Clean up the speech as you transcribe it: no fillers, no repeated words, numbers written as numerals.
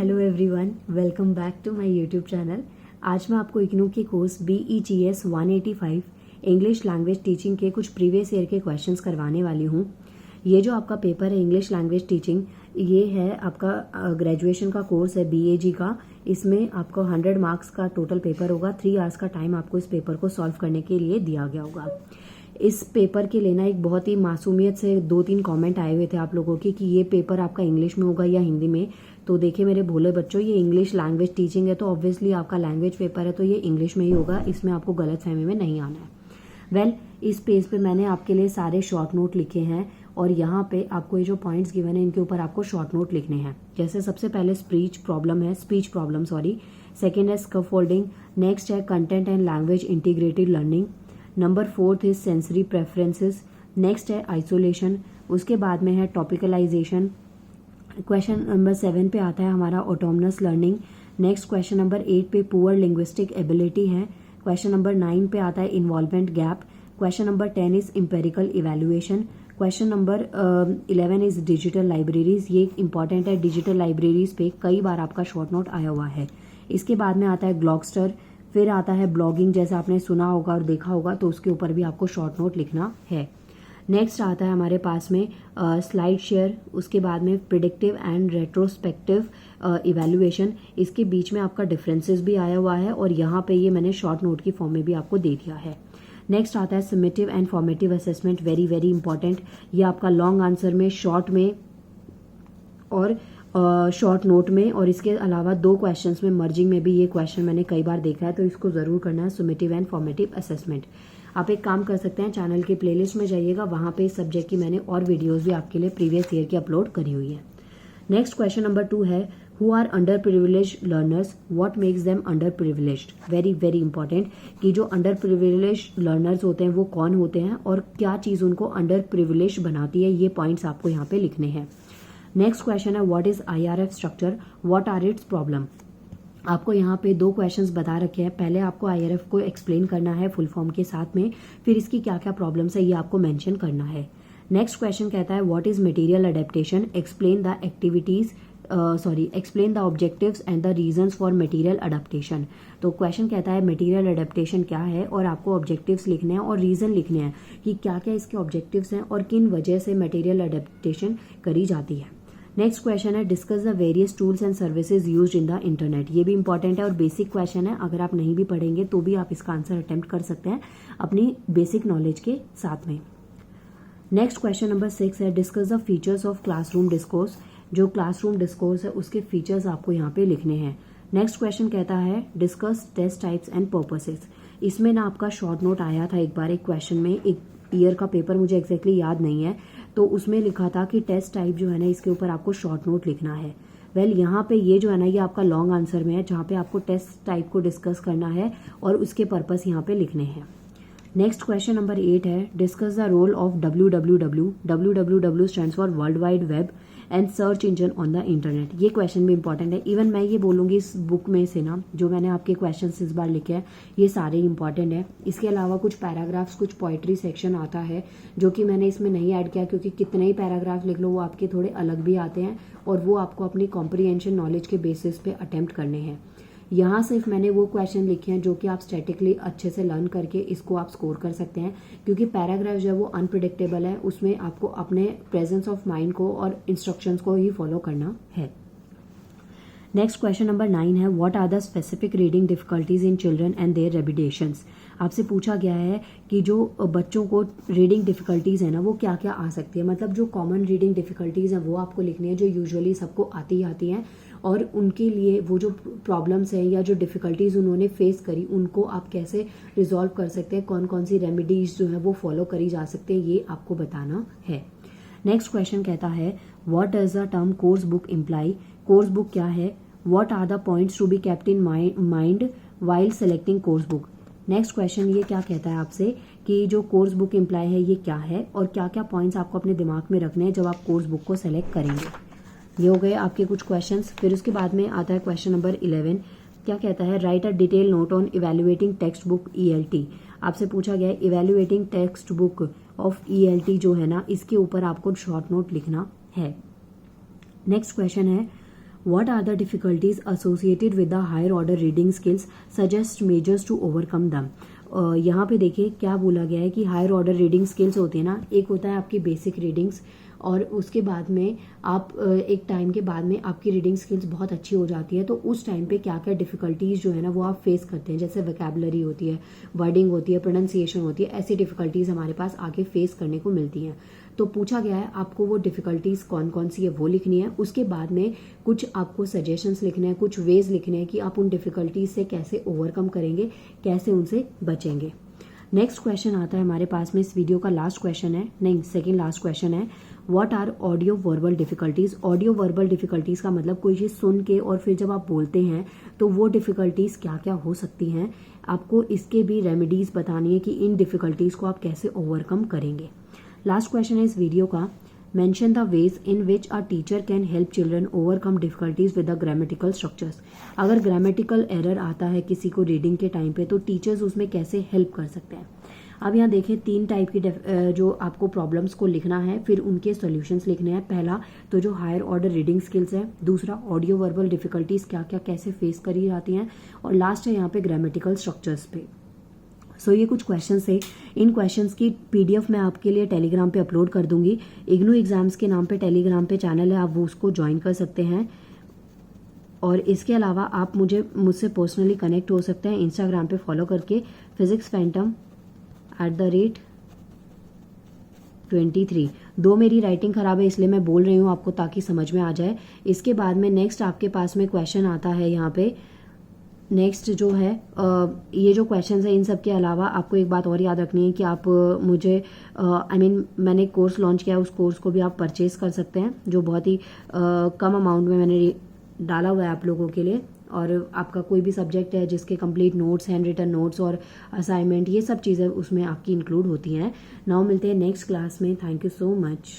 Hello everyone, welcome back to my YouTube channel. आज मैं आपको इग्नू के course BEGS 185 English language teaching के कुछ प्रीवियस ईयर के क्वेश्चंस करवाने वाली हूँ। ये जो आपका पेपर है इंग्लिश लैंग्वेज टीचिंग, ये है आपका ग्रेजुएशन का कोर्स है BAG का। इसमें आपको 100 मार्क्स का टोटल पेपर होगा। 3 आवर्स का टाइम आपको इस पेपर को सॉल्व करने के लिए दिया गया होगा। इस पेपर के लेना एक बहुत ही मासूमियत से 2-3 कमेंट आए हुए थे आप लोगों के कि ये पेपर आपका इंग्लिश में होगा या हिंदी में। तो देखिए मेरे भोले बच्चों, ये इंग्लिश लैंग्वेज टीचिंग है तो ऑब्वियसली आपका लैंग्वेज पेपर है तो ये इंग्लिश में ही होगा। इसमें आपको गलतफहमी में नहीं आना है। इस पेज पे मैंने आपके लिए सारे शॉर्ट नोट लिखे हैं और यहाँ पे आपको ये जो पॉइंट्स गिवन है इनके ऊपर आपको शॉर्ट नोट लिखने हैं। जैसे सबसे पहले स्पीच प्रॉब्लम सेकेंड है स्कैफोल्डिंग, नेक्स्ट है content and language integrated learning, number 4 is sensory preferences, next है आइसोलेशन, उसके बाद में है टॉपिकलाइजेशन। क्वेश्चन नंबर 7 पे आता है हमारा autonomous learning. Next question number 8 पे पुअर लिंग्विस्टिक एबिलिटी है। क्वेश्चन नंबर 9 पे आता है involvement gap. Question number 10 is empirical evaluation. Question number 11 is digital libraries. ये इंपॉर्टेंट है, डिजिटल लाइब्रेरीज पे कई बार आपका शॉर्ट नोट आया हुआ है। इसके बाद में आता है ग्लॉकस्टर, फिर आता है ब्लॉगिंग, जैसे आपने सुना होगा और देखा होगा तो उसके ऊपर भी आपको शॉर्ट नोट लिखना है। नेक्स्ट आता है हमारे पास में स्लाइड शेयर, उसके बाद में प्रिडिक्टिव एंड रेट्रोस्पेक्टिव इवैल्यूएशन। इसके बीच में आपका डिफरेंसेस भी आया हुआ है और यहाँ पे ये मैंने शॉर्ट नोट की फॉर्म में भी आपको दे दिया है। नेक्स्ट आता है summative and formative assessment, very very important. ये आपका लॉन्ग आंसर में, शॉर्ट में और शॉर्ट नोट में, और इसके अलावा 2 क्वेश्चंस में मर्जिंग में भी ये क्वेश्चन मैंने कई बार देखा है तो इसको जरूर करना है, समेटिव एंड फॉर्मेटिव असेसमेंट। आप एक काम कर सकते हैं, चैनल के प्लेलिस्ट में जाइएगा, वहां पे इस सब्जेक्ट की मैंने और वीडियोस भी आपके लिए प्रीवियस ईयर की अपलोड करी हुई है। नेक्स्ट क्वेश्चन नंबर 2 है who are underprivileged learners, what makes them underprivileged. Very very important कि जो अंडर प्रिविलेज्ड लर्नर्स होते हैं वो कौन होते हैं और क्या चीज उनको अंडर प्रिविलेज्ड बनाती है, ये पॉइंट्स आपको यहाँ पे लिखने हैं। नेक्स्ट क्वेश्चन है what is IRF structure, what are its problem. आपको यहाँ पे 2 क्वेश्चंस बता रखे हैं। पहले आपको IRF को एक्सप्लेन करना है फुल फॉर्म के साथ में, फिर इसकी क्या क्या प्रॉब्लम्स है ये आपको मेंशन करना है। नेक्स्ट क्वेश्चन कहता है what is material adaptation, explain the explain the objectives and the reasons for material adaptation. तो क्वेश्चन कहता है मटेरियल अडेप्टेशन क्या है और आपको ऑब्जेक्टिव्स लिखने हैं और रीजन लिखने हैं कि क्या क्या इसके ऑब्जेक्टिव्स हैं और किन वजह से मटेरियल अडेप्टेशन करी जाती है। नेक्स्ट क्वेश्चन है discuss the various tools and services used in the internet. ये भी इंपॉर्टेंट है और बेसिक क्वेश्चन है, अगर आप नहीं भी पढ़ेंगे तो भी आप इसका आंसर अटेम्प्ट कर सकते हैं अपनी बेसिक नॉलेज के साथ में। नेक्स्ट क्वेश्चन नंबर 6 है discuss the features of classroom discourse. जो क्लासरूम डिस्कोर्स है उसके फीचर्स आपको यहाँ पे लिखने हैं। नेक्स्ट क्वेश्चन कहता है discuss test types and purposes. इसमें ना आपका शॉर्ट नोट आया था एक बार एक क्वेश्चन में, एक ईयर का पेपर मुझे एग्जैक्टली याद नहीं है, तो उसमें लिखा था कि टेस्ट टाइप जो है ना इसके ऊपर आपको शॉर्ट नोट लिखना है। यहाँ पे ये जो है ना ये आपका लॉन्ग आंसर में है जहाँ पे आपको टेस्ट टाइप को डिस्कस करना है और उसके पर्पस यहाँ पे लिखने हैं। नेक्स्ट क्वेश्चन नंबर 8 है discuss the role of www। www stands for world wide web and search engine on the internet. ये क्वेश्चन भी इंपॉर्टेंट है। इवन मैं ये बोलूंगी इस बुक में से ना जो मैंने आपके क्वेश्चंस इस बार लिखे हैं ये सारे इंपॉर्टेंट है। इसके अलावा कुछ पैराग्राफ्स, कुछ पोइट्री सेक्शन आता है जो कि मैंने इसमें नहीं ऐड किया क्योंकि कितने ही पैराग्राफ लिख लो वो आपके थोड़े अलग भी आते हैं और वो आपको अपनी कॉम्प्रीहेंशन नॉलेज के बेसिस पे अटेम्प्ट करने हैं। यहाँ सिर्फ मैंने वो क्वेश्चन लिखे हैं जो कि आप स्टैटिकली अच्छे से लर्न करके इसको आप स्कोर कर सकते हैं, क्योंकि पैराग्राफ जो है वो अनप्रिडिक्टेबल है, उसमें आपको अपने प्रेजेंस ऑफ माइंड को और इंस्ट्रक्शंस को ही फॉलो करना है। नेक्स्ट क्वेश्चन नंबर 9 है what are the specific reading difficulties in children and their remediations. आपसे पूछा गया है कि जो बच्चों को रीडिंग डिफिकल्टीज है ना वो क्या क्या आ सकती है, मतलब जो कॉमन रीडिंग डिफिकल्टीज हैं वो आपको लिखनी है जो यूजुअली सबको आती हैं और उनके लिए वो जो प्रॉब्लम्स हैं या जो डिफिकल्टीज उन्होंने फेस करी उनको आप कैसे रिजॉल्व कर सकते हैं, कौन कौन सी रेमेडीज जो है वो फॉलो करी जा सकते हैं, ये आपको बताना है। नेक्स्ट क्वेश्चन कहता है what does the term course book imply. Course book क्या है, what are the points to be kept in mind while selecting course book. Next question ये क्या कहता है आपसे कि जो कोर्स बुक इम्प्लाई है ये क्या है और क्या क्या पॉइंट्स आपको अपने दिमाग में रखने हैं जब आप कोर्स बुक को सेलेक्ट करेंगे। ये हो गए आपके कुछ क्वेश्चंस। फिर उसके बाद में आता है क्वेश्चन नंबर 11, क्या कहता है right a detail note on evaluating text book ELT। आपसे पूछा गया है evaluating text book of ELT जो है ना इसके ऊपर आपको शॉर्ट नोट लिखना है। नेक्स्ट क्वेश्चन है what are the difficulties associated with the higher order reading skills, suggest measures to overcome them. यहाँ पे देखिए क्या बोला गया है कि हायर ऑर्डर रीडिंग स्किल्स होती है ना, एक होता है आपकी बेसिक रीडिंग्स, और उसके बाद में आप एक टाइम के बाद में आपकी रीडिंग स्किल्स बहुत अच्छी हो जाती है, तो उस टाइम पे क्या क्या डिफिकल्टीज जो है ना वो आप फेस करते हैं, जैसे वोकैबुलरी होती है, वर्डिंग होती है, प्रोनाउंसिएशन होती है, ऐसी डिफिकल्टीज हमारे पास आगे फेस करने को मिलती हैं। तो पूछा गया है आपको वो डिफिकल्टीज कौन कौन सी है वो लिखनी है, उसके बाद में कुछ आपको सजेशंस लिखने हैं, कुछ वेज लिखने हैं कि आप उन डिफिकल्टीज से कैसे ओवरकम करेंगे, कैसे उनसे बचेंगे। नेक्स्ट क्वेश्चन आता है हमारे पास में, इस वीडियो का लास्ट क्वेश्चन है, नहीं सेकेंड लास्ट क्वेश्चन है, what are audio verbal difficulties. Audio verbal difficulties का मतलब कोई चीज़ सुन के और फिर जब आप बोलते हैं तो वो डिफिकल्टीज क्या क्या हो सकती हैं, आपको इसके भी रेमेडीज बतानी है कि इन डिफिकल्टीज को आप कैसे ओवरकम करेंगे। लास्ट क्वेश्चन है इस वीडियो का, mention the ways in which a teacher can help children overcome difficulties with the grammatical structures. अगर ग्रामेटिकल एरर आता है किसी को रीडिंग के टाइम पे तो टीचर्स उसमें कैसे हेल्प कर सकते हैं। अब यहाँ देखिए 3 टाइप की जो आपको प्रॉब्लम्स को लिखना है, फिर उनके सॉल्यूशंस लिखने हैं। पहला तो जो हायर ऑर्डर रीडिंग स्किल्स है, दूसरा ऑडियो वर्बल डिफिकल्टीज क्या क्या कैसे फेस करी जाती हैं, और लास्ट है यहाँ पे ग्रामेटिकल स्ट्रक्चर्स पे। सो ये कुछ क्वेश्चंस है, इन क्वेश्चंस की पीडीएफ मैं आपके लिए टेलीग्राम पे अपलोड कर दूंगी। इग्नू एग्जाम्स के नाम पे टेलीग्राम पे चैनल है, आप वो उसको ज्वाइन कर सकते हैं। और इसके अलावा आप मुझसे पर्सनली कनेक्ट हो सकते हैं इंस्टाग्राम पे फॉलो करके physicsfantom@23। 2 मेरी राइटिंग खराब है इसलिए मैं बोल रही हूँ आपको ताकि समझ में आ जाए। इसके बाद में नेक्स्ट आपके पास में क्वेश्चन आता है यहाँ पे, नेक्स्ट जो है ये जो क्वेश्चंस है इन सब के अलावा आपको एक बात और याद रखनी है कि आप मुझे मैंने एक कोर्स लॉन्च किया है, उस कोर्स को भी आप परचेज कर सकते हैं, जो बहुत ही कम अमाउंट में मैंने डाला हुआ है आप लोगों के लिए। और आपका कोई भी सब्जेक्ट है जिसके complete notes, handwritten notes और असाइनमेंट, ये सब चीज़ें उसमें आपकी इंक्लूड होती हैं। नाउ मिलते हैं नेक्स्ट क्लास में। Thank you so much.